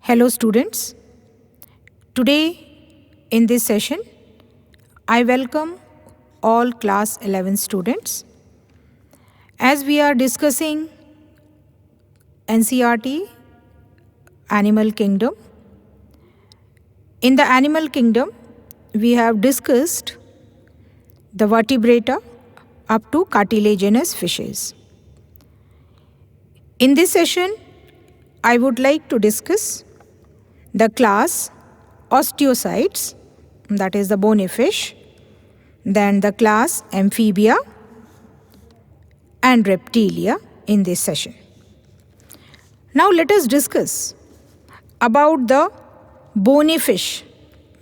Hello students. Today in this session, I welcome all class 11 students. As we are discussing NCERT Animal Kingdom. In the animal kingdom, we have discussed the vertebrata up to cartilaginous fishes. In this session, I would like to discuss the class osteocytes, that is the bony fish, then the class amphibia and reptilia in this session. Now let us discuss about the bony fish,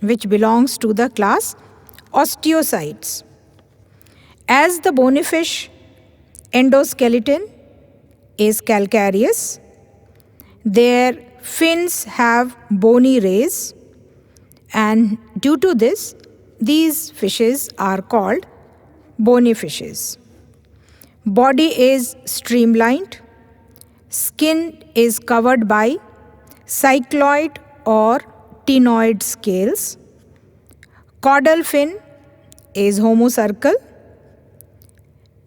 which belongs to the class osteocytes. As the bony fish endoskeleton is calcareous, their fins have bony rays, and due to this, these fishes are called bony fishes. Body is streamlined, skin is covered by cycloid or ctenoid scales. Caudal fin is homocercal.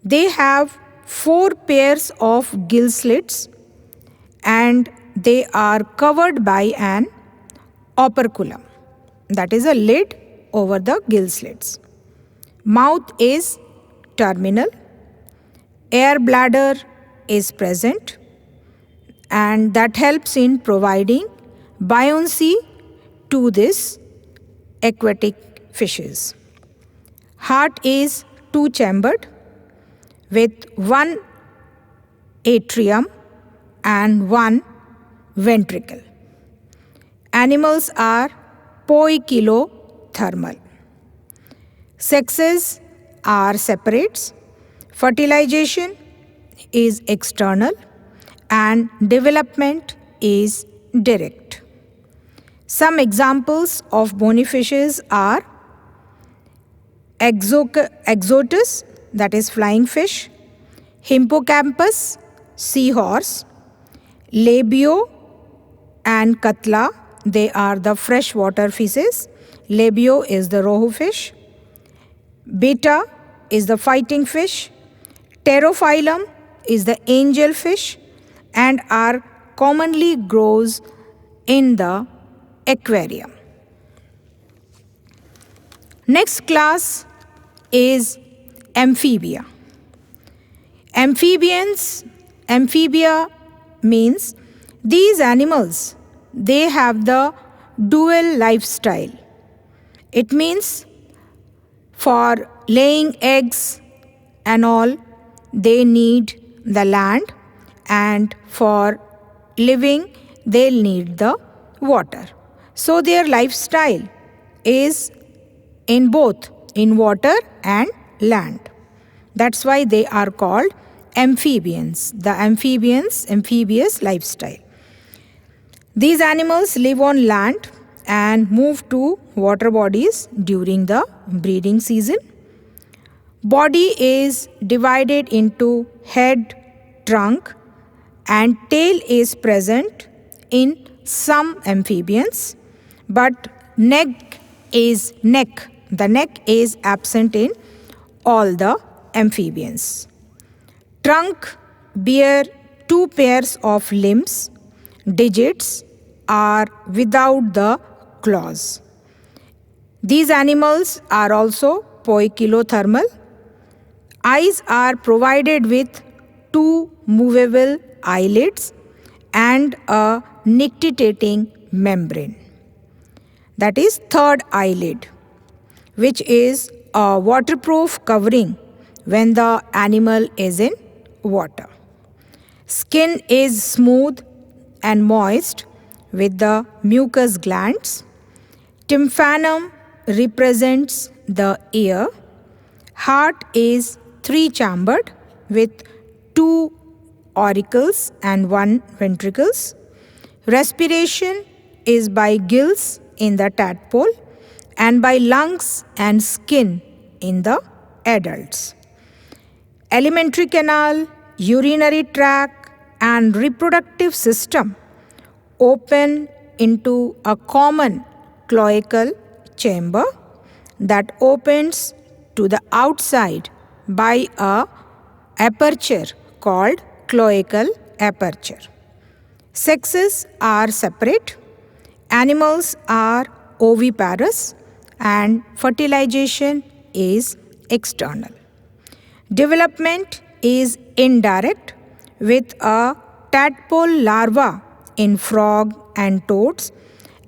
They have 4 pairs of gill slits and they are covered by an operculum, that is a lid over the gill slits. Mouth is terminal. Air bladder is present and that helps in providing buoyancy to this aquatic fishes. Heart is 2-chambered with 1 atrium and 1 ventricle. Animals are poikilothermal. Sexes are separates. Fertilization is external and development is direct. Some examples of bony fishes are Exotus, that is flying fish, Hippocampus, seahorse, Labio and Katla, they are the freshwater fishes. Labio is the rohu fish. Beta is the fighting fish. Pterophyllum is the angel fish and are commonly grows in the aquarium. Next class is amphibia. Amphibia means these animals, they have the dual lifestyle. It means for laying eggs and all, they need the land, and for living, they'll need the water. So their lifestyle is in both, in water and land. That's why they are called amphibians, the amphibious lifestyle. These animals live on land and move to water bodies during the breeding season. Body is divided into head, trunk, and tail is present in some amphibians, but the neck is absent in all the amphibians. Trunk bear 2 pairs of limbs. Digits are without the claws. These animals are also poikilothermal. Eyes are provided with 2 movable eyelids and a nictitating membrane. That is 3rd eyelid, which is a waterproof covering when the animal is in water. Skin is smooth and moist with the mucous glands. Tympanum represents the ear. Heart is 3-chambered with 2 auricles and 1 ventricles. Respiration is by gills in the tadpole and by lungs and skin in the adults. Alimentary canal, urinary tract and reproductive system open into a common cloacal chamber that opens to the outside by a aperture called cloacal aperture. Sexes are separate, animals are oviparous, and fertilization is external. Development is indirect with a tadpole larva in frog and toads,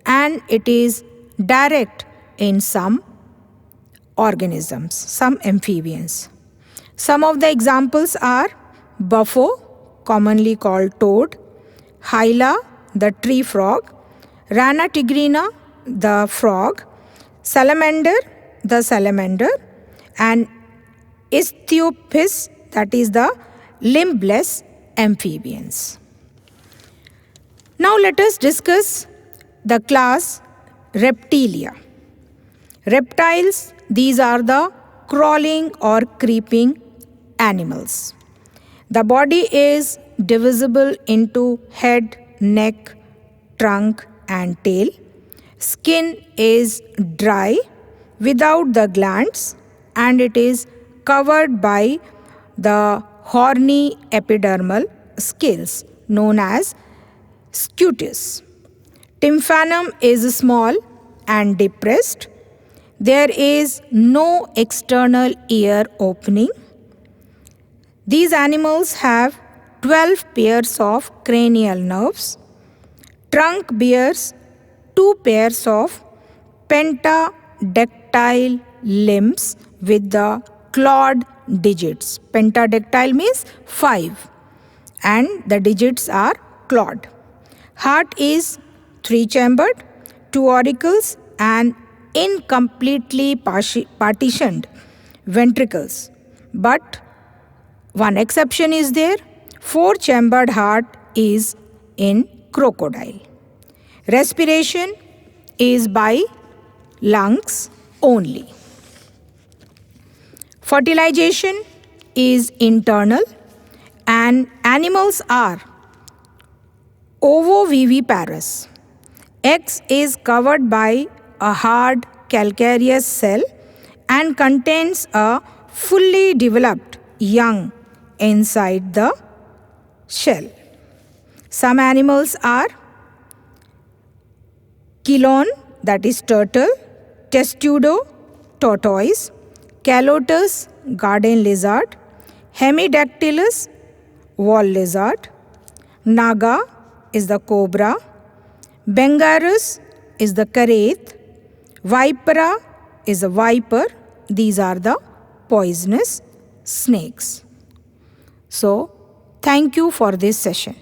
and it is direct in some organisms, some amphibians. Some of the examples are Bufo, commonly called toad, Hyla, the tree frog, Rana tigrina, the frog, Salamander, the salamander, and Ichthyophis, that is the limbless amphibians. Now let us discuss the class Reptilia. Reptiles, these are the crawling or creeping animals. The body is divisible into head, neck, trunk, and tail. Skin is dry without the glands, and it is covered by the horny epidermal scales known as scuteus. Tympanum is small and depressed. There is no external ear opening. These animals have 12 pairs of cranial nerves. Trunk bears 2 pairs of pentadactyl limbs with the clawed digits. Pentadactyl means 5, and the digits are clawed. Heart is 3-chambered, 2 auricles, and incompletely partitioned ventricles. But one exception is there. 4-chambered heart is in crocodile. Respiration is by lungs only. Fertilization is internal, and animals are ovoviviparous. Eggs is covered by a hard calcareous cell and contains a fully developed young inside the shell. Some animals are Chelone, that is turtle, Testudo, tortoise, Calotus, garden lizard, Hemidactylus, wall lizard, Naga is the cobra, Bengarus is the karait, Vipera is a viper. These are the poisonous snakes. So, thank you for this session.